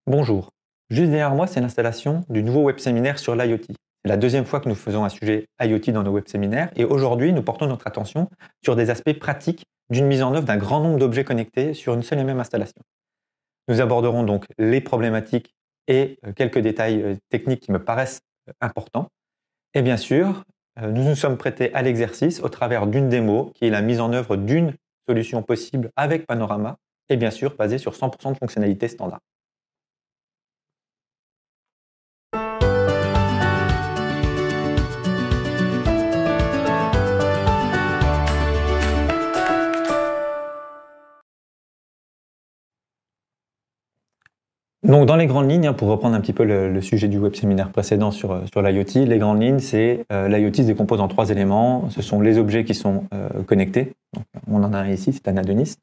Bonjour, juste derrière moi, c'est l'installation du nouveau web séminaire sur l'IoT. C'est la deuxième fois que nous faisons un sujet IoT dans nos web séminaires et aujourd'hui, nous portons notre attention sur des aspects pratiques d'une mise en œuvre d'un grand nombre d'objets connectés sur une seule et même installation. Nous aborderons donc les problématiques et quelques détails techniques qui me paraissent importants. Et bien sûr, nous nous sommes prêtés à l'exercice au travers d'une démo qui est la mise en œuvre d'une solution possible avec Panorama et bien sûr basée sur 100% de fonctionnalités standards. Donc, dans les grandes lignes, pour reprendre un petit peu le sujet du web séminaire précédent sur l'IoT, les grandes lignes, c'est l'IoT se décompose en 3 éléments. Ce sont les objets qui sont connectés. Donc, on en a un ici, c'est un Adonis.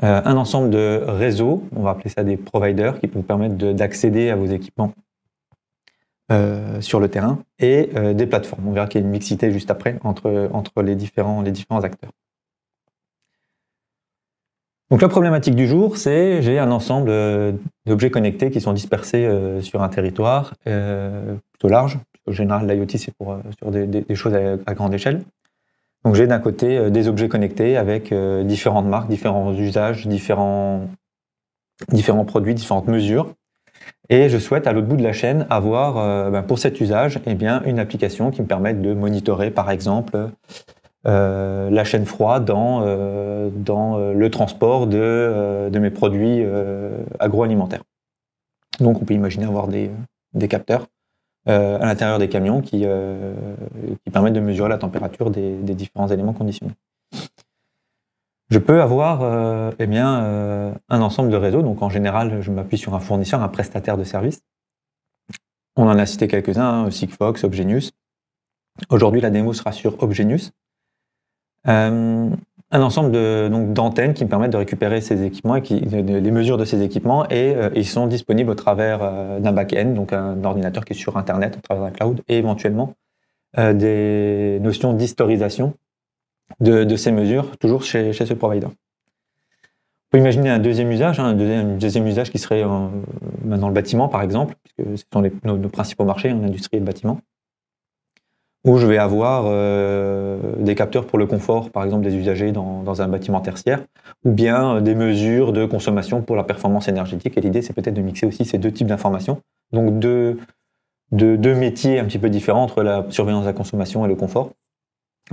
Un ensemble de réseaux, on va appeler ça des providers, qui vous permettent d'accéder à vos équipements sur le terrain, et des plateformes. On verra qu'il y a une mixité juste après entre les différents acteurs. Donc la problématique du jour, c'est j'ai un ensemble d'objets connectés qui sont dispersés sur un territoire plutôt large. En général, l'IoT, c'est sur des choses à grande échelle. Donc j'ai d'un côté des objets connectés avec différentes marques, différents usages, différents produits, différentes mesures. Et je souhaite à l'autre bout de la chaîne avoir pour cet usage une application qui me permette de monitorer par exemple la chaîne froid dans le transport de mes produits agroalimentaires. Donc on peut imaginer avoir des capteurs à l'intérieur des camions qui permettent de mesurer la température des différents éléments conditionnés. Je peux avoir un ensemble de réseaux. Donc en général, je m'appuie sur un fournisseur, un prestataire de service. On en a cité quelques-uns, Sigfox, Obgenius. Aujourd'hui, la démo sera sur Obgenius. Un ensemble d'antennes qui me permettent de récupérer ces équipements et les mesures de ces équipements, et ils sont disponibles au travers d'un back-end, donc un ordinateur qui est sur Internet, à travers un cloud, et éventuellement des notions d'historisation de ces mesures, toujours chez ce provider. On peut imaginer un deuxième usage, un deuxième usage qui serait dans le bâtiment, par exemple, puisque ce sont nos principaux marchés, l'industrie et le bâtiment, où je vais avoir des capteurs pour le confort, par exemple des usagers dans un bâtiment tertiaire, ou bien des mesures de consommation pour la performance énergétique. Et l'idée, c'est peut-être de mixer aussi ces deux types d'informations, donc deux métiers un petit peu différents entre la surveillance de la consommation et le confort,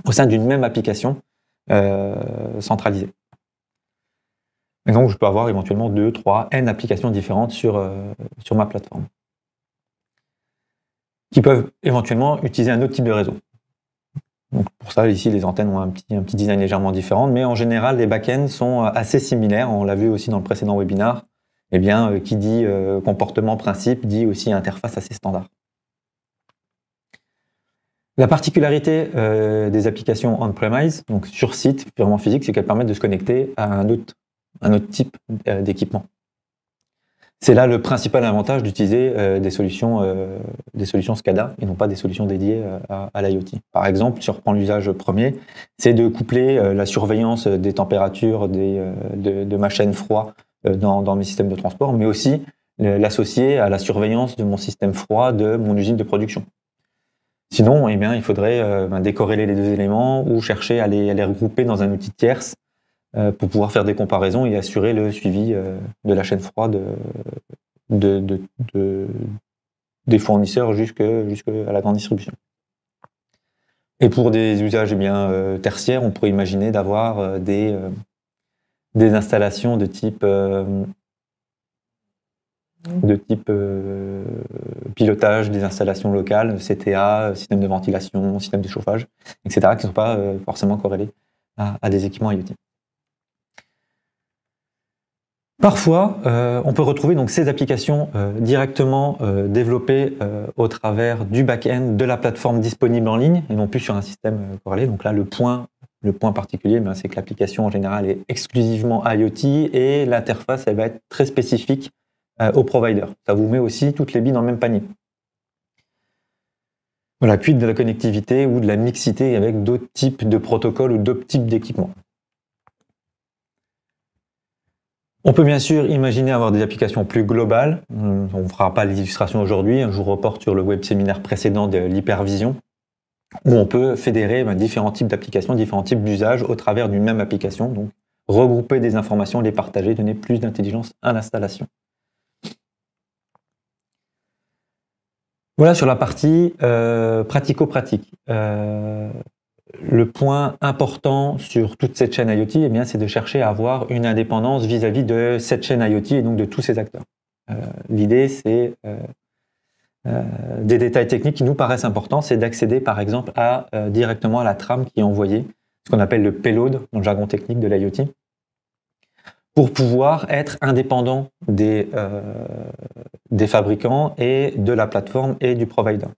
au sein d'une même application centralisée. Et donc, je peux avoir éventuellement 2, 3, N applications différentes sur ma plateforme, qui peuvent éventuellement utiliser un autre type de réseau. Donc pour ça, ici, les antennes ont un petit design légèrement différent, mais en général, les back-ends sont assez similaires. On l'a vu aussi dans le précédent webinaire. Qui dit comportement principe dit aussi interface assez standard. La particularité des applications on-premise, donc sur site, purement physique, c'est qu'elles permettent de se connecter à un autre type d'équipement. C'est là le principal avantage d'utiliser des solutions SCADA et non pas des solutions dédiées à l'IoT. Par exemple, si on reprend l'usage premier, c'est de coupler la surveillance des températures de ma chaîne froid dans mes systèmes de transport, mais aussi l'associer à la surveillance de mon système froid de mon usine de production. Sinon, il faudrait décorréler les deux éléments ou chercher à les regrouper dans un outil tierce pour pouvoir faire des comparaisons et assurer le suivi de la chaîne froide des fournisseurs jusqu'à la grande distribution. Et pour des usages tertiaires, on pourrait imaginer d'avoir des installations de type pilotage, des installations locales, CTA, système de ventilation, système de chauffage, etc., qui ne sont pas forcément corrélés à des équipements IoT. Parfois, on peut retrouver donc ces applications directement développées au travers du back-end de la plateforme disponible en ligne et non plus sur un système corrélé. Donc là, le point particulier, c'est que l'application en général est exclusivement IoT et l'interface, elle va être très spécifique au provider. Ça vous met aussi toutes les billes dans le même panier. Voilà, puis de la connectivité ou de la mixité avec d'autres types de protocoles ou d'autres types d'équipements. On peut bien sûr imaginer avoir des applications plus globales. On ne fera pas les illustrations aujourd'hui. Je vous reporte sur le web séminaire précédent de l'hypervision, où on peut fédérer différents types d'applications, différents types d'usages au travers d'une même application. Donc, regrouper des informations, les partager, donner plus d'intelligence à l'installation. Voilà sur la partie pratico-pratique. Le point important sur toute cette chaîne IoT, c'est de chercher à avoir une indépendance vis-à-vis de cette chaîne IoT et donc de tous ces acteurs. L'idée, c'est des détails techniques qui nous paraissent importants, c'est d'accéder par exemple directement à la trame qui est envoyée, ce qu'on appelle le payload dans le jargon technique de l'IoT, pour pouvoir être indépendant des fabricants et de la plateforme et du provider.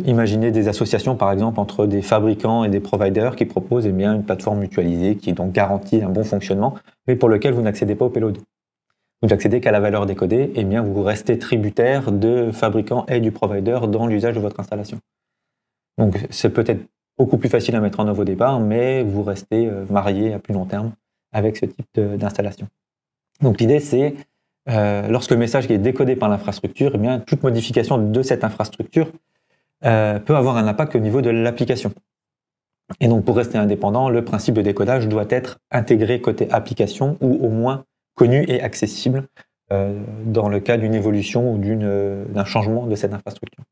Imaginez des associations, par exemple, entre des fabricants et des providers qui proposent une plateforme mutualisée qui donc garantit un bon fonctionnement, mais pour lequel vous n'accédez pas au payload. Vous n'accédez qu'à la valeur décodée, vous restez tributaire de fabricants et du provider dans l'usage de votre installation. Donc c'est peut-être beaucoup plus facile à mettre en œuvre au départ, mais vous restez marié à plus long terme avec ce type d'installation. Donc l'idée, c'est, lorsque le message est décodé par l'infrastructure, toute modification de cette infrastructure peut avoir un impact au niveau de l'application. Et donc, pour rester indépendant, le principe de décodage doit être intégré côté application ou au moins connu et accessible dans le cas d'une évolution ou d'un changement de cette infrastructure.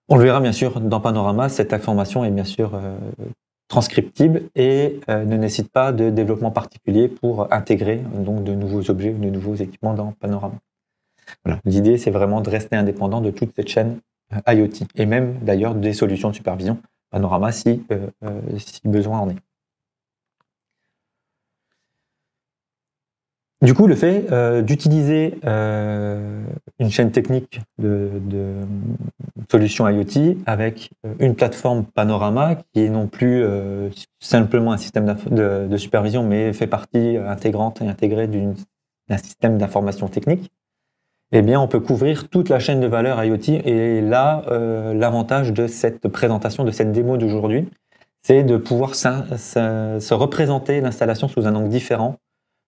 On le verra bien sûr dans Panorama, cette information est bien sûr transcriptible et ne nécessite pas de développement particulier pour intégrer donc de nouveaux objets ou de nouveaux équipements dans Panorama. Voilà. L'idée, c'est vraiment de rester indépendant de toute cette chaîne IoT et même d'ailleurs des solutions de supervision Panorama si besoin en est. Du coup, le fait d'utiliser une chaîne technique de solutions IoT avec une plateforme Panorama qui est non plus simplement un système de supervision, mais fait partie intégrante et intégrée d'un système d'information technique, on peut couvrir toute la chaîne de valeur IoT. Et là, l'avantage de cette présentation, de cette démo d'aujourd'hui, c'est de pouvoir se représenter l'installation sous un angle différent,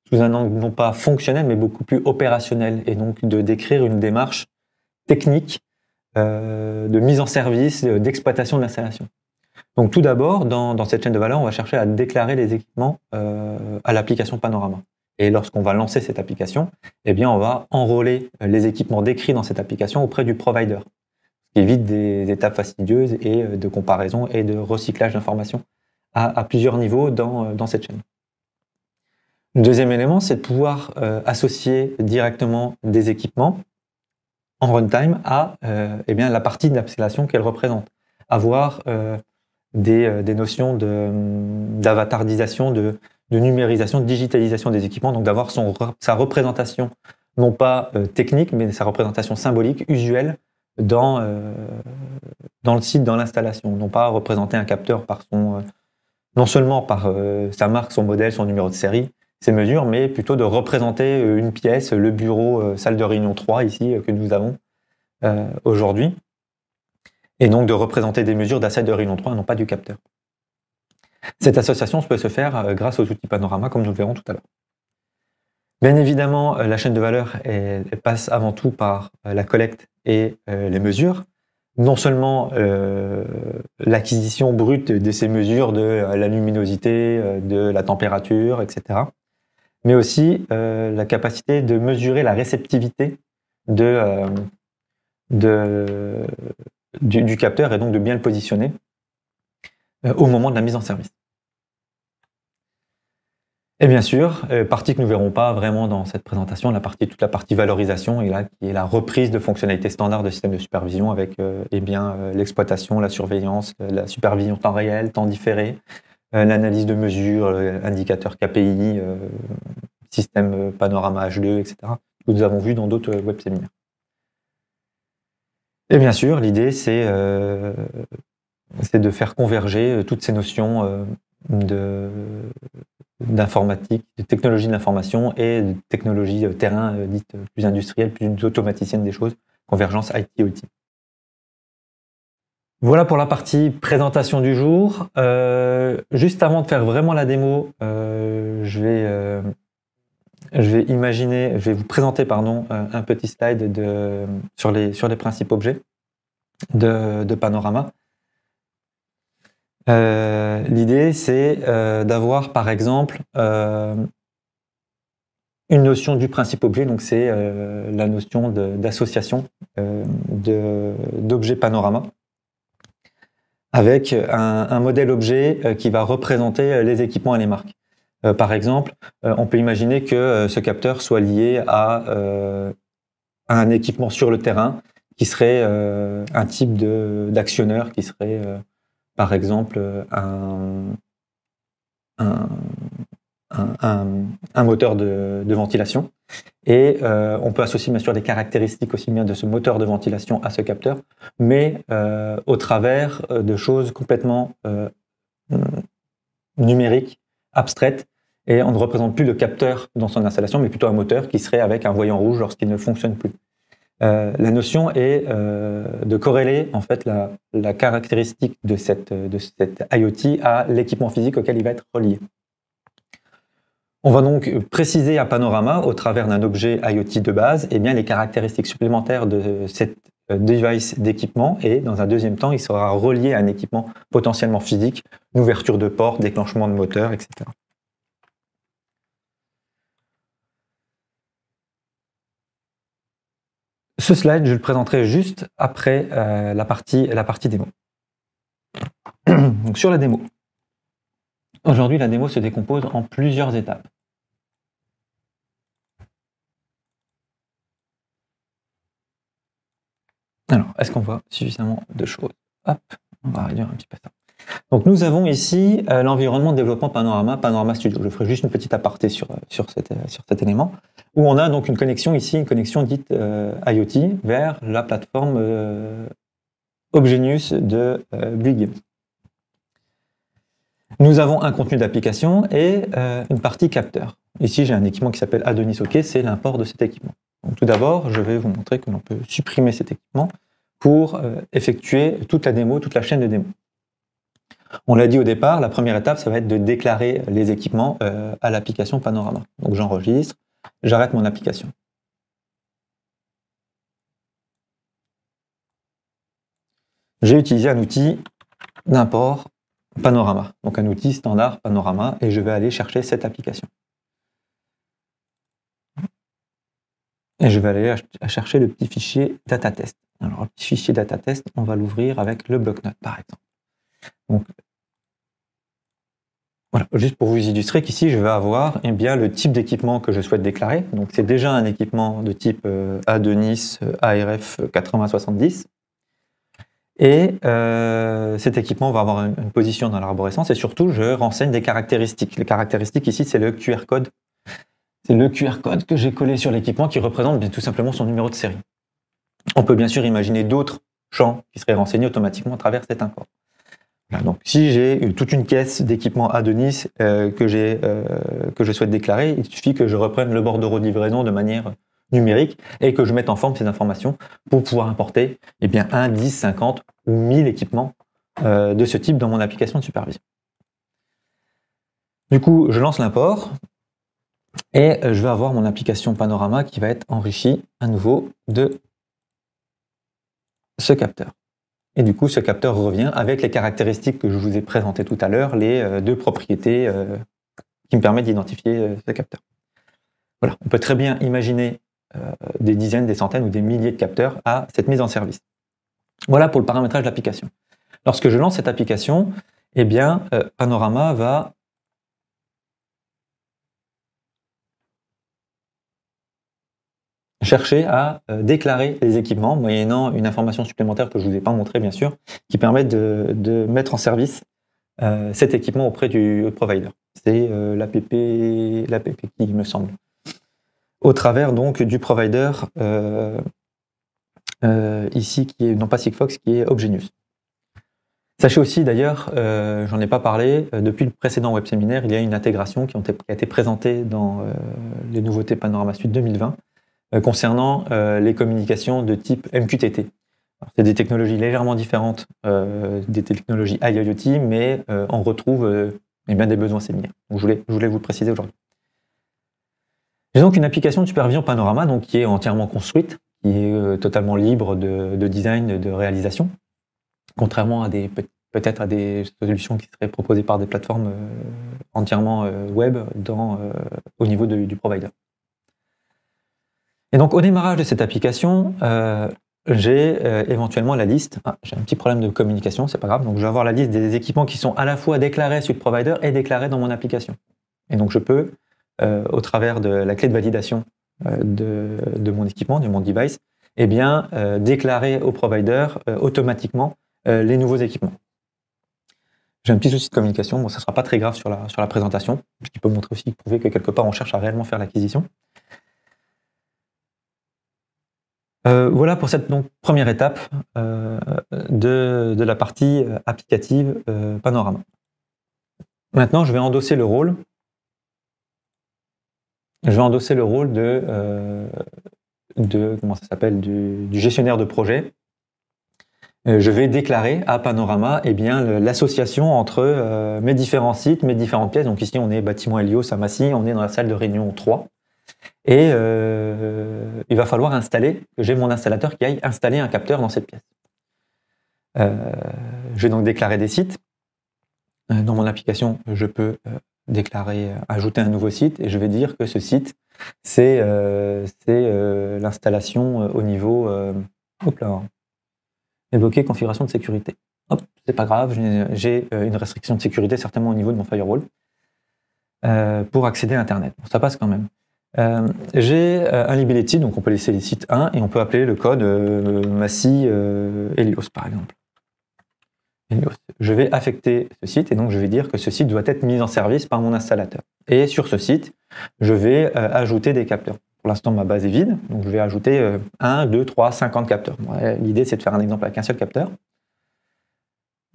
sous un angle non pas fonctionnel, mais beaucoup plus opérationnel, et donc de décrire une démarche technique de mise en service, d'exploitation de l'installation. Donc tout d'abord, dans cette chaîne de valeur, on va chercher à déclarer les équipements à l'application Panorama. Et lorsqu'on va lancer cette application, on va enrôler les équipements décrits dans cette application auprès du provider, ce qui évite des étapes fastidieuses et de comparaison et de recyclage d'informations à plusieurs niveaux dans cette chaîne. Le deuxième élément, c'est de pouvoir associer directement des équipements en runtime à la partie de l'installation qu'elle représente. Avoir des notions d'avatardisation, de numérisation, de digitalisation des équipements, donc d'avoir sa représentation, non pas technique, mais sa représentation symbolique, usuelle, dans le site, dans l'installation. Non pas représenter un capteur non seulement par sa marque, son modèle, son numéro de série, ses mesures, mais plutôt de représenter une pièce, le bureau, salle de réunion 3 ici, que nous avons aujourd'hui, et donc de représenter des mesures de la salle de réunion 3, non pas du capteur. Cette association peut se faire grâce aux outils Panorama, comme nous le verrons tout à l'heure. Bien évidemment, la chaîne de valeur elle passe avant tout par la collecte et les mesures. Non seulement l'acquisition brute de ces mesures de la luminosité, de la température, etc., mais aussi la capacité de mesurer la réceptivité du capteur et donc de bien le positionner au moment de la mise en service. Et bien sûr, partie que nous ne verrons pas vraiment dans cette présentation, toute la partie valorisation, qui est la reprise de fonctionnalités standards de système de supervision avec l'exploitation, la surveillance, la supervision temps réel, temps différé, l'analyse de mesures, indicateurs KPI, système Panorama H2, etc., que nous avons vu dans d'autres web séminaires. Et bien sûr, l'idée, c'est de faire converger toutes ces notions d'informatique, de technologie de l'information et de technologie terrain dites plus industrielle, plus automaticienne des choses, convergence IT-OT. Voilà pour la partie présentation du jour. Juste avant de faire vraiment la démo, je vais vous présenter un petit slide sur les principes objets de Panorama. L'idée, c'est d'avoir, par exemple, une notion du principe objet, donc c'est la notion d'association d'objets Panorama, avec un modèle objet qui va représenter les équipements et les marques. Par exemple, on peut imaginer que ce capteur soit lié à un équipement sur le terrain qui serait un type d'actionneur qui serait par exemple un moteur de ventilation. Et on peut associer bien sûr des caractéristiques aussi bien de ce moteur de ventilation à ce capteur, mais au travers de choses complètement numériques, abstraites, et on ne représente plus le capteur dans son installation, mais plutôt un moteur qui serait avec un voyant rouge lorsqu'il ne fonctionne plus. La notion est de corréler en fait la caractéristique de cette IoT à l'équipement physique auquel il va être relié. On va donc préciser à Panorama, au travers d'un objet IoT de base, eh bien, les caractéristiques supplémentaires de cette device d'équipement, et dans un deuxième temps, il sera relié à un équipement potentiellement physique, une ouverture de porte, déclenchement de moteur, etc. Ce slide, je le présenterai juste après la partie démo. Donc, sur la démo. Aujourd'hui, la démo se décompose en plusieurs étapes. Alors, est-ce qu'on voit suffisamment de choses? Hop, on va réduire un petit peu ça. Donc, nous avons ici l'environnement de développement Panorama Studio. Je ferai juste une petite aparté sur cet élément, où on a donc une connexion ici, une connexion dite IoT vers la plateforme Obgenius de Bouygues. Nous avons un contenu d'application et une partie capteur. Ici, j'ai un équipement qui s'appelle Adonis OK, c'est l'import de cet équipement. Donc, tout d'abord, je vais vous montrer que l'on peut supprimer cet équipement pour effectuer toute la démo, toute la chaîne de démo. On l'a dit au départ, la première étape, ça va être de déclarer les équipements à l'application Panorama. Donc, j'enregistre, j'arrête mon application. J'ai utilisé un outil d'import Panorama, donc un outil standard Panorama, et je vais aller chercher cette application. Et je vais aller chercher le petit fichier datatest. Alors, le petit fichier datatest, on va l'ouvrir avec le bloc-notes, par exemple. Donc, voilà, juste pour vous illustrer qu'ici, je vais avoir bien, le type d'équipement que je souhaite déclarer. Donc, c'est déjà un équipement de type Adonis ARF 8070. Et cet équipement va avoir une position dans l'arborescence et surtout, je renseigne des caractéristiques. Les caractéristiques ici, c'est le QR code. C'est le QR code que j'ai collé sur l'équipement qui représente bien tout simplement son numéro de série. On peut bien sûr imaginer d'autres champs qui seraient renseignés automatiquement à travers cet import. Voilà, donc, si j'ai toute une caisse d'équipement Adonis que je souhaite déclarer, il suffit que je reprenne le bordereau de livraison de manière numérique et que je mette en forme ces informations pour pouvoir importer 1, 10, 50 ou 1000 équipements de ce type dans mon application de supervision. Du coup, je lance l'import et je vais avoir mon application Panorama qui va être enrichie à nouveau de ce capteur. Et du coup, ce capteur revient avec les caractéristiques que je vous ai présentées tout à l'heure, les deux propriétés qui me permettent d'identifier ce capteur. Voilà, on peut très bien imaginer des dizaines, des centaines ou des milliers de capteurs à cette mise en service. Voilà pour le paramétrage de l'application. Lorsque je lance cette application, Panorama va chercher à déclarer les équipements, moyennant une information supplémentaire que je ne vous ai pas montrée, bien sûr, qui permet de mettre en service cet équipement auprès du provider. C'est l'APP qui me semble. Au travers donc du provider ici, qui est non pas Sigfox, qui est Obgenius. Sachez aussi d'ailleurs, j'en ai pas parlé, depuis le précédent web séminaire, il y a une intégration qui a été présentée dans les nouveautés Panorama Suite 2020 concernant les communications de type MQTT. C'est des technologies légèrement différentes des technologies IoT, mais on retrouve et bien des besoins similaires. Donc, je voulais vous le préciser aujourd'hui. J'ai donc une application de supervision Panorama donc, qui est entièrement construite, qui est totalement libre de design, de réalisation, contrairement à peut-être à des solutions qui seraient proposées par des plateformes entièrement web au niveau du provider. Et donc, au démarrage de cette application, j'ai éventuellement la liste. J'ai un petit problème de communication, c'est pas grave. Donc, je vais avoir la liste des équipements qui sont à la fois déclarés sur le provider et déclarés dans mon application. Et donc, je peux, au travers de la clé de validation de mon équipement, de mon device, eh bien, déclarer au provider automatiquement les nouveaux équipements. J'ai un petit souci de communication. Bon, ça sera pas très grave sur la présentation, ce qui peut montrer aussi, prouver que quelque part, on cherche à réellement faire l'acquisition. Voilà pour cette donc, première étape de la partie applicative Panorama. Maintenant, je vais endosser le rôle. Comment ça s'appelle, du gestionnaire de projet. Je vais déclarer à Panorama eh bien, l'association entre mes différents sites, mes différentes pièces. Donc ici, on est bâtiment Helios à Massy, on est dans la salle de réunion 3. Et il va falloir que j'ai mon installateur qui aille installer un capteur dans cette pièce. Je vais donc déclarer des sites. Dans mon application, je peux ajouter un nouveau site et je vais dire que ce site, c'est l'installation au niveau débloquer configuration de sécurité. Hop, c'est pas grave, j'ai une restriction de sécurité certainement au niveau de mon firewall pour accéder à Internet. Bon, ça passe quand même. J'ai un liability, donc on peut laisser les sites 1 et on peut appeler le code Massy Helios par exemple. Helios. Je vais affecter ce site et donc je vais dire que ce site doit être mis en service par mon installateur. Et sur ce site, je vais ajouter des capteurs. Pour l'instant, ma base est vide, donc je vais ajouter 1, 2, 3, 50 capteurs. L'idée, c'est de faire un exemple avec un seul capteur.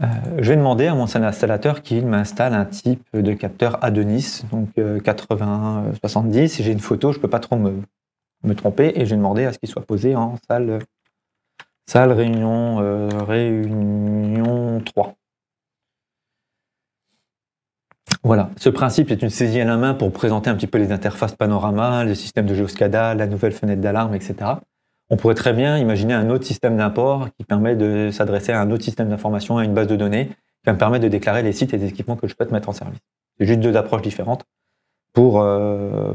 Je vais demander à mon installateur qu'il m'installe un type de capteur Adonis, donc 80-70. Si j'ai une photo, je ne peux pas trop me tromper et je vais demander à ce qu'il soit posé en salle réunion 3. Voilà, ce principe est une saisie à la main pour présenter un petit peu les interfaces Panorama, le système de GeoSCADA, la nouvelle fenêtre d'alarme, etc. On pourrait très bien imaginer un autre système d'import qui permet de s'adresser à un autre système d'information, à une base de données, qui va me permettre de déclarer les sites et les équipements que je souhaite mettre en service. C'est juste deux approches différentes pour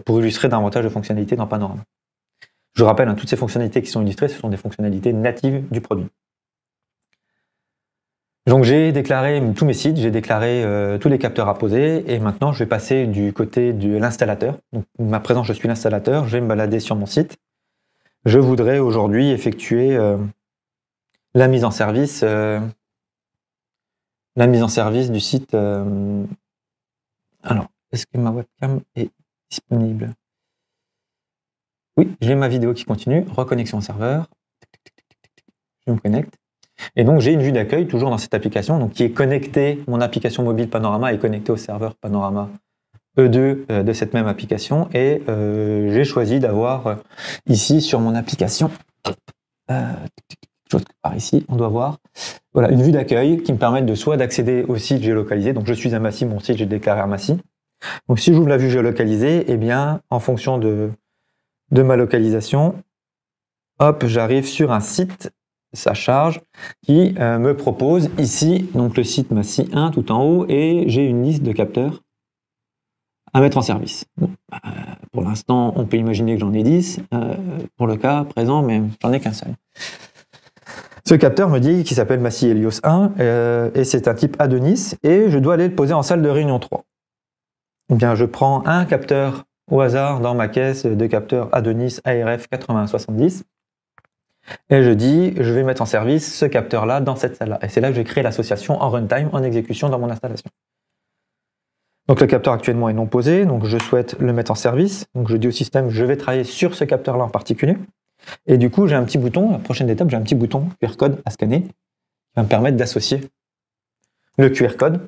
illustrer davantage de fonctionnalités dans Panorama. Je rappelle, toutes ces fonctionnalités qui sont illustrées, ce sont des fonctionnalités natives du produit. Donc j'ai déclaré tous mes sites, j'ai déclaré tous les capteurs à poser et maintenant je vais passer du côté de l'installateur. Donc à présent je suis l'installateur, je vais me balader sur mon site. Je voudrais aujourd'hui effectuer la mise en service du site. Alors, est-ce que ma webcam est disponible? Oui, j'ai ma vidéo qui continue, reconnexion au serveur. Je me connecte. Et donc, j'ai une vue d'accueil toujours dans cette application, donc qui est connectée, mon application mobile Panorama est connectée au serveur Panorama E2 de cette même application. Et j'ai choisi d'avoir ici sur mon application, par ici, on doit voir voilà, une vue d'accueil qui me permet soit d'accéder au site géolocalisé. Donc, je suis à Massy, mon site, j'ai déclaré à Massy. Donc, si j'ouvre la vue géolocalisée, eh bien, en fonction de ma localisation, hop, j'arrive sur un site. Ça charge, qui me propose ici, donc le site Massy 1 tout en haut, et j'ai une liste de capteurs à mettre en service. Bon, pour l'instant, on peut imaginer que j'en ai 10, pour le cas présent, mais j'en ai qu'un seul. Ce capteur me dit qu'il s'appelle Massy Helios 1, et c'est un type Adonis, et je dois aller le poser en salle de réunion 3. Eh bien, je prends un capteur au hasard dans ma caisse de capteurs Adonis ARF 8070, et je dis, je vais mettre en service ce capteur-là dans cette salle-là. Et c'est là que j'ai créé l'association en runtime, en exécution dans mon installation. Donc le capteur actuellement est non posé, donc je souhaite le mettre en service. Donc je dis au système, je vais travailler sur ce capteur-là en particulier. Et du coup, j'ai un petit bouton, la prochaine étape, j'ai un petit bouton QR code à scanner qui va me permettre d'associer le QR code.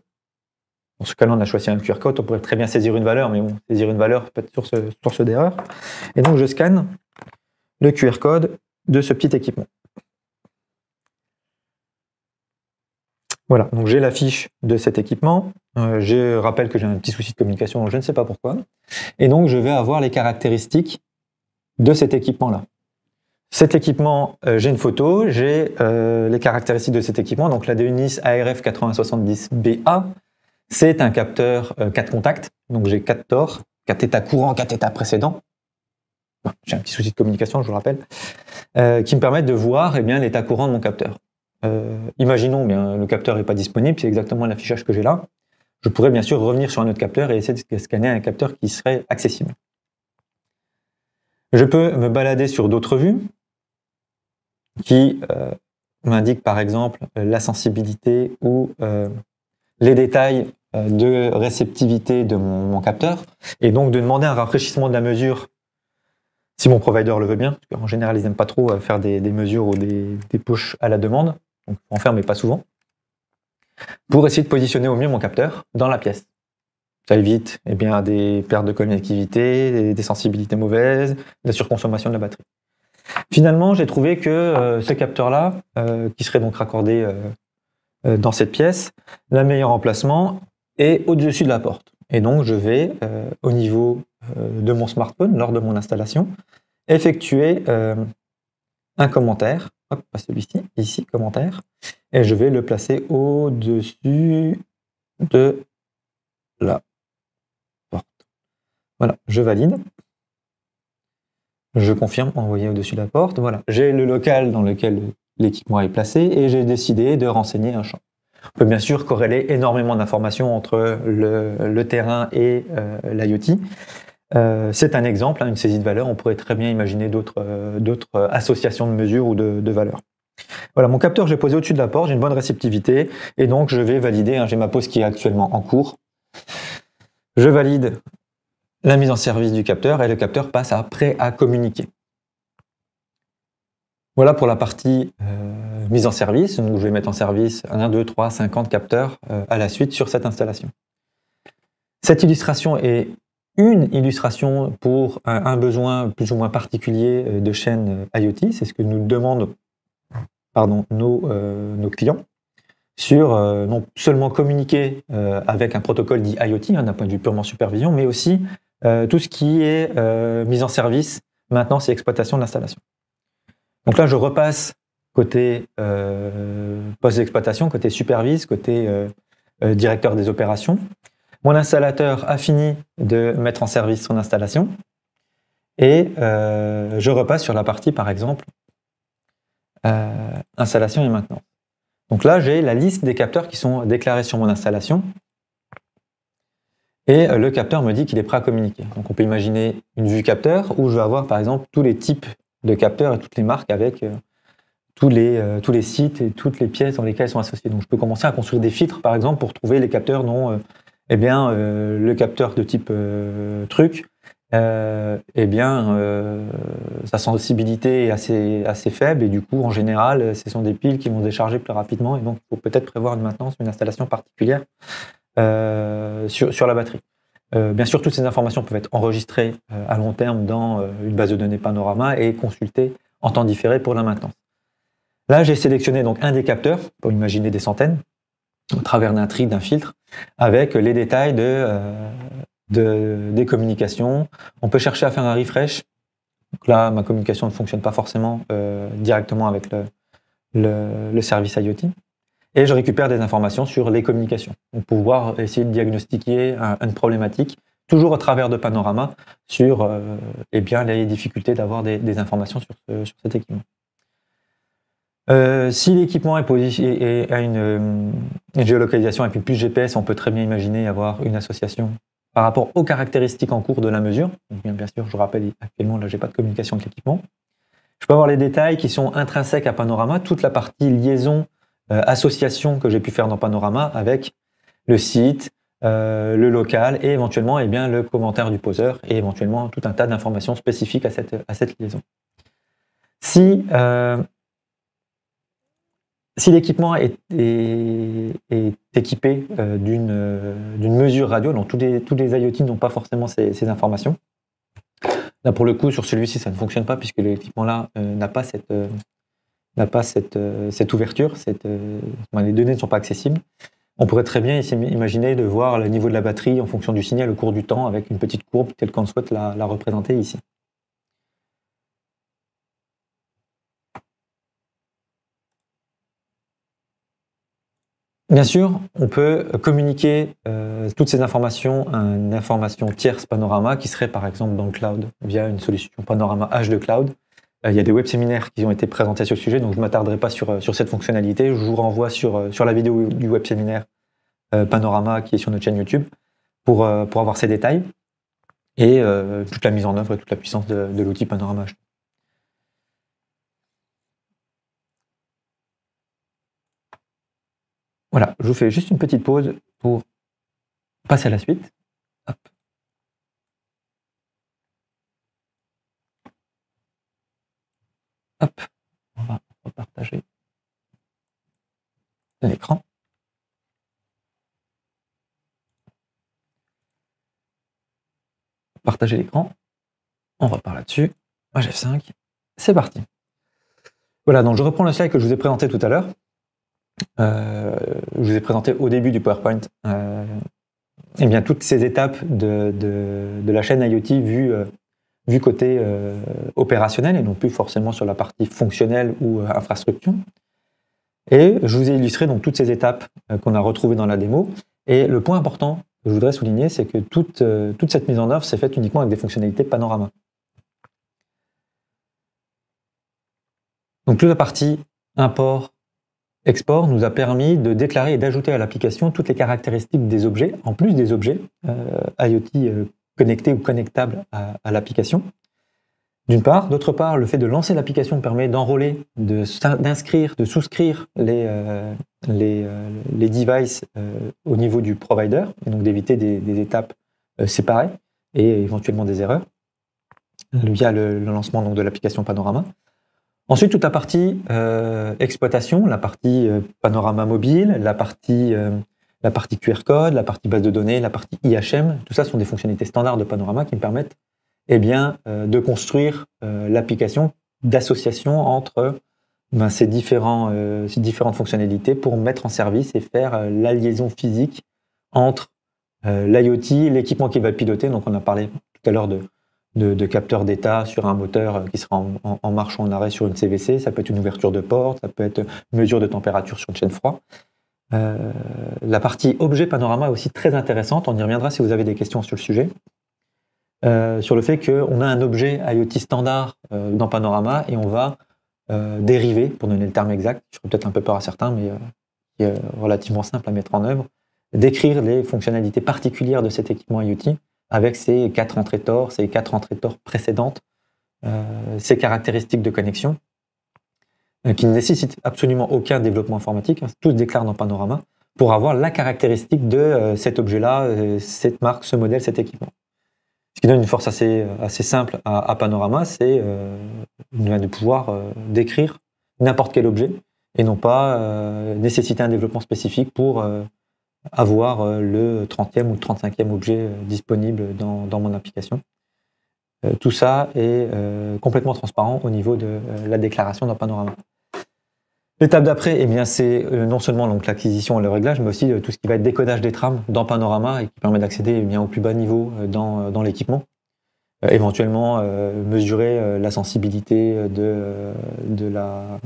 Dans ce cas-là, on a choisi un QR code, on pourrait très bien saisir une valeur, mais bon, saisir une valeur peut être source d'erreur. Et donc je scanne le QR code de ce petit équipement. Voilà, donc j'ai la fiche de cet équipement. Je rappelle que j'ai un petit souci de communication, je ne sais pas pourquoi. Et donc, je vais avoir les caractéristiques de cet équipement-là. Cet équipement, j'ai une photo, j'ai les caractéristiques de cet équipement. Donc, la Deunis ARF 8070BA, c'est un capteur 4 contacts. Donc, j'ai 4 tors, 4 états courants, 4 états précédents. J'ai un petit souci de communication, je vous rappelle, qui me permettent de voir l'état courant de mon capteur. Imaginons bien le capteur n'est pas disponible, c'est exactement l'affichage que j'ai là. Je pourrais bien sûr revenir sur un autre capteur et essayer de scanner un capteur qui serait accessible. Je peux me balader sur d'autres vues qui m'indiquent par exemple la sensibilité ou les détails de réceptivité de mon capteur et donc de demander un rafraîchissement de la mesure si mon provider le veut bien, parce qu'en général ils n'aiment pas trop faire des mesures ou des push à la demande, donc on fait mais pas souvent, pour essayer de positionner au mieux mon capteur dans la pièce. Ça évite des pertes de connectivité, des sensibilités mauvaises, de la surconsommation de la batterie. Finalement, j'ai trouvé que ce capteur-là, qui serait donc raccordé dans cette pièce, le meilleur emplacement est au-dessus de la porte. Et donc, je vais, au niveau de mon smartphone, lors de mon installation, effectuer un commentaire, hop, pas celui-ci, ici, commentaire, et je vais le placer au-dessus de la porte. Voilà, je valide. Je confirme, envoyer au-dessus de la porte. Voilà, j'ai le local dans lequel l'équipement est placé et j'ai décidé de renseigner un champ. On peut bien sûr corréler énormément d'informations entre le terrain et l'IoT. C'est un exemple, une saisie de valeur. On pourrait très bien imaginer d'autres associations de mesures ou de valeurs. Voilà, mon capteur, je l'ai posé au-dessus de la porte, j'ai une bonne réceptivité et donc je vais valider. J'ai ma pause qui est actuellement en cours. Je valide la mise en service du capteur et le capteur passe à prêt à communiquer. Voilà pour la partie mise en service. Donc je vais mettre en service 1, 2, 3, 50 capteurs à la suite sur cette installation. Cette illustration est une illustration pour un besoin plus ou moins particulier de chaîne IoT. C'est ce que nous demandent nos clients sur non seulement communiquer avec un protocole dit IoT, d'un point de vue purement supervision, mais aussi tout ce qui est mise en service, maintenance et exploitation de l'installation. Donc là, je repasse côté poste d'exploitation, côté supervise, côté directeur des opérations. Mon installateur a fini de mettre en service son installation et je repasse sur la partie, par exemple, installation et maintenance. Donc là, j'ai la liste des capteurs qui sont déclarés sur mon installation et le capteur me dit qu'il est prêt à communiquer. Donc on peut imaginer une vue capteur où je vais avoir, par exemple, tous les types de capteurs et toutes les marques avec tous les sites et toutes les pièces dans lesquelles elles sont associées. Donc je peux commencer à construire des filtres, par exemple, pour trouver les capteurs dont le capteur de type truc, sa sensibilité est assez faible et du coup, en général, ce sont des piles qui vont se décharger plus rapidement et donc il faut peut-être prévoir une maintenance, une installation particulière sur la batterie. Bien sûr, toutes ces informations peuvent être enregistrées à long terme dans une base de données Panorama et consultées en temps différé pour la maintenance. Là, j'ai sélectionné donc un des capteurs, pour imaginer des centaines, au travers d'un tri, d'un filtre, avec les détails des communications. On peut chercher à faire un refresh. Donc là, ma communication ne fonctionne pas forcément directement avec le service IoT. Et je récupère des informations sur les communications pour pouvoir essayer de diagnostiquer une problématique, toujours au travers de Panorama, sur les difficultés d'avoir des informations sur cet équipement. Si l'équipement a une géolocalisation et puis plus GPS, on peut très bien imaginer avoir une association par rapport aux caractéristiques en cours de la mesure. Donc, bien sûr, je vous rappelle, actuellement, là, je n'ai pas de communication avec l'équipement. Je peux avoir les détails qui sont intrinsèques à Panorama, toute la partie liaison, association que j'ai pu faire dans Panorama avec le site, le local et éventuellement le commentaire du poseur et éventuellement tout un tas d'informations spécifiques à cette liaison. Si l'équipement est équipé d'une mesure radio, donc tous les IoT n'ont pas forcément ces informations. Là, pour le coup, sur celui-ci, ça ne fonctionne pas puisque l'équipement-là n'a pas n'a pas cette ouverture, les données ne sont pas accessibles. On pourrait très bien imaginer de voir le niveau de la batterie en fonction du signal au cours du temps avec une petite courbe telle qu'on souhaite la représenter ici. Bien sûr, on peut communiquer toutes ces informations à une information tierce Panorama qui serait par exemple dans le cloud via une solution Panorama H2 Cloud. Il y a des web séminaires qui ont été présentés sur le sujet, donc je ne m'attarderai pas sur cette fonctionnalité. Je vous renvoie sur la vidéo du web séminaire Panorama qui est sur notre chaîne YouTube pour avoir ces détails et toute la mise en œuvre et toute la puissance de l'outil Panorama H2. Voilà, je vous fais juste une petite pause pour passer à la suite. Hop. Hop, on va repartager l'écran. Partager l'écran. On repart là-dessus. Moi, j'ai 5. C'est parti. Voilà, donc je reprends le slide que je vous ai présenté tout à l'heure. Je vous ai présenté au début du PowerPoint eh bien, toutes ces étapes de la chaîne IoT vue côté opérationnel et non plus forcément sur la partie fonctionnelle ou infrastructure. Et je vous ai illustré donc toutes ces étapes qu'on a retrouvées dans la démo. Et le point important que je voudrais souligner, c'est que toute cette mise en œuvre s'est faite uniquement avec des fonctionnalités Panorama. Donc toute la partie import, export nous a permis de déclarer et d'ajouter à l'application toutes les caractéristiques des objets, en plus des objets IoT connectés ou connectables à l'application. D'une part. D'autre part, le fait de lancer l'application permet d'enrôler, d'inscrire, de souscrire les devices au niveau du provider, et donc d'éviter des étapes séparées et éventuellement des erreurs via le lancement donc, de l'application Panorama. Ensuite, toute la partie exploitation, la partie Panorama mobile, la partie QR code, la partie base de données, la partie IHM, tout ça sont des fonctionnalités standards de Panorama qui me permettent de construire l'application d'association entre ces différentes fonctionnalités pour mettre en service et faire la liaison physique entre l'IoT, l'équipement qui va le piloter. Donc, on a parlé tout à l'heure de capteurs d'état sur un moteur qui sera en marche ou en arrêt sur une CVC. Ça peut être une ouverture de porte, ça peut être une mesure de température sur une chaîne froid. La partie objet Panorama est aussi très intéressante. On y reviendra si vous avez des questions sur le sujet. Sur le fait qu'on a un objet IoT standard dans Panorama et on va dériver, pour donner le terme exact, je ferai peut-être un peu peur à certains, mais qui est relativement simple à mettre en œuvre, décrire les fonctionnalités particulières de cet équipement IoT avec ses 4 entrées Tor, ses 4 entrées Tor précédentes, ses caractéristiques de connexion, qui ne nécessitent absolument aucun développement informatique, tout se déclare dans Panorama, pour avoir la caractéristique de cet objet-là, cette marque, ce modèle, cet équipement. Ce qui donne une force assez simple à Panorama, c'est de pouvoir décrire n'importe quel objet et non pas nécessiter un développement spécifique pour avoir le 30e ou le 35e objet disponible dans mon application. Tout ça est complètement transparent au niveau de la déclaration dans Panorama. L'étape d'après, eh bien, c'est non seulement l'acquisition et le réglage, mais aussi tout ce qui va être décodage des trames dans Panorama et qui permet d'accéder au plus bas niveau dans l'équipement. Éventuellement, mesurer la sensibilité de la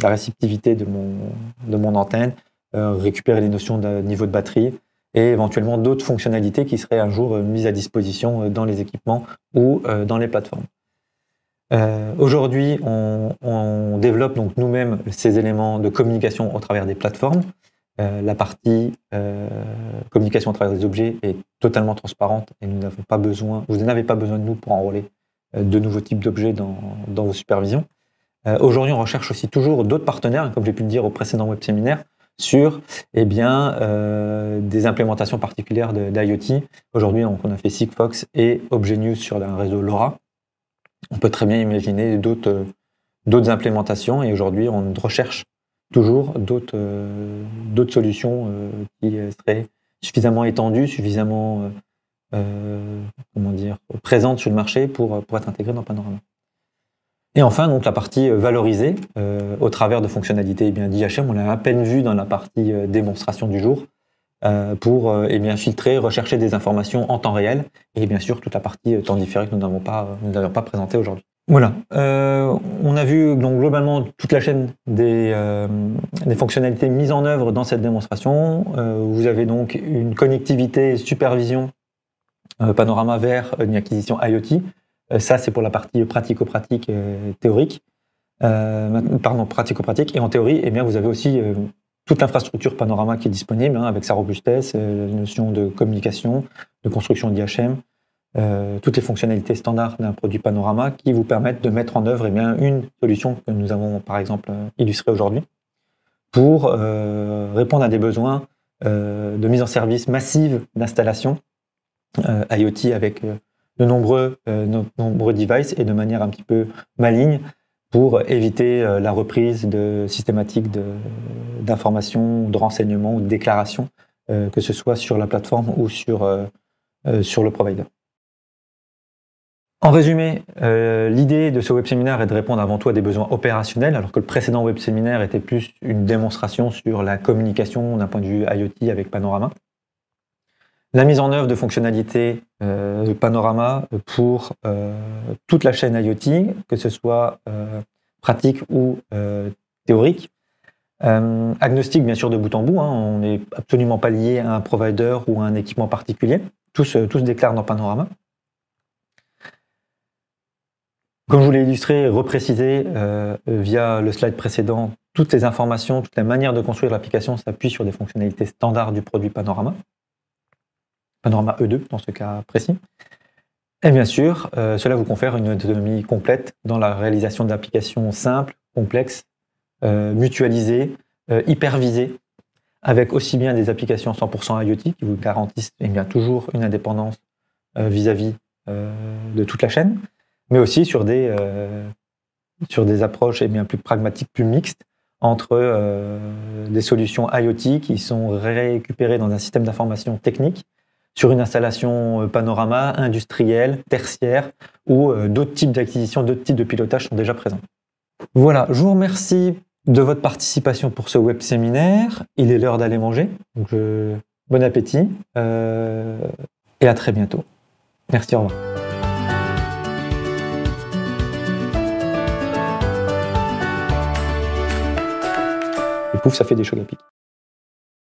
réceptivité de mon antenne, récupérer les notions de niveau de batterie et éventuellement d'autres fonctionnalités qui seraient un jour mises à disposition dans les équipements ou dans les plateformes. Aujourd'hui, on développe donc nous-mêmes ces éléments de communication au travers des plateformes. La partie communication à travers des objets est totalement transparente et vous n'avez pas besoin de nous pour enrôler de nouveaux types d'objets dans vos supervisions. Aujourd'hui, on recherche aussi toujours d'autres partenaires, comme j'ai pu le dire au précédent web séminaire, sur des implémentations particulières d'IoT. Aujourd'hui, on a fait Sigfox et ObjectNews sur un réseau LoRa. On peut très bien imaginer d'autres implémentations et aujourd'hui, on recherche toujours d'autres solutions qui seraient suffisamment étendues, suffisamment présentes sur le marché pour être intégrées dans Panorama. Et enfin, donc la partie valorisée au travers de fonctionnalités d'IHM, on l'a à peine vu dans la partie démonstration du jour, pour filtrer, rechercher des informations en temps réel, et bien sûr toute la partie temps différé que nous n'avons pas présentée aujourd'hui. Voilà, on a vu donc globalement toute la chaîne des fonctionnalités mises en œuvre dans cette démonstration. Vous avez donc une connectivité supervision Panorama vers une acquisition IoT. Ça, c'est pour la partie pratico-pratique théorique. Pratico-pratique. Et en théorie, eh bien, vous avez aussi toute l'infrastructure Panorama qui est disponible, avec sa robustesse, la notion de communication, de construction d'IHM, toutes les fonctionnalités standards d'un produit Panorama qui vous permettent de mettre en œuvre une solution que nous avons par exemple illustrée aujourd'hui pour répondre à des besoins de mise en service massive d'installation IoT avec de nombreux devices et de manière un petit peu maligne pour éviter la reprise systématique d'informations, de renseignements ou de déclarations, que ce soit sur la plateforme ou sur le provider. En résumé, l'idée de ce web séminaire est de répondre avant tout à des besoins opérationnels, alors que le précédent web séminaire était plus une démonstration sur la communication d'un point de vue IoT avec Panorama. La mise en œuvre de fonctionnalités Panorama pour toute la chaîne IoT, que ce soit pratique ou théorique. Agnostique, bien sûr, de bout en bout. On n'est absolument pas lié à un provider ou à un équipement particulier. Tout se déclare dans Panorama. Comme je vous l'ai illustré et reprécisé via le slide précédent, toutes les informations, toute la manière de construire l'application s'appuie sur des fonctionnalités standards du produit Panorama. Panorama E2 dans ce cas précis. Et bien sûr, cela vous confère une autonomie complète dans la réalisation d'applications simples, complexes, mutualisées, hypervisées, avec aussi bien des applications 100% IoT qui vous garantissent toujours une indépendance vis-à-vis de toute la chaîne, mais aussi sur des approches plus pragmatiques, plus mixtes, entre des solutions IoT qui sont récupérées dans un système d'information technique, sur une installation Panorama industrielle, tertiaire, où d'autres types d'acquisitions, d'autres types de pilotage sont déjà présents. Voilà, je vous remercie de votre participation pour ce web séminaire. Il est l'heure d'aller manger, donc bon appétit et à très bientôt. Merci, au revoir. Et pouf, ça fait des chocs à pic.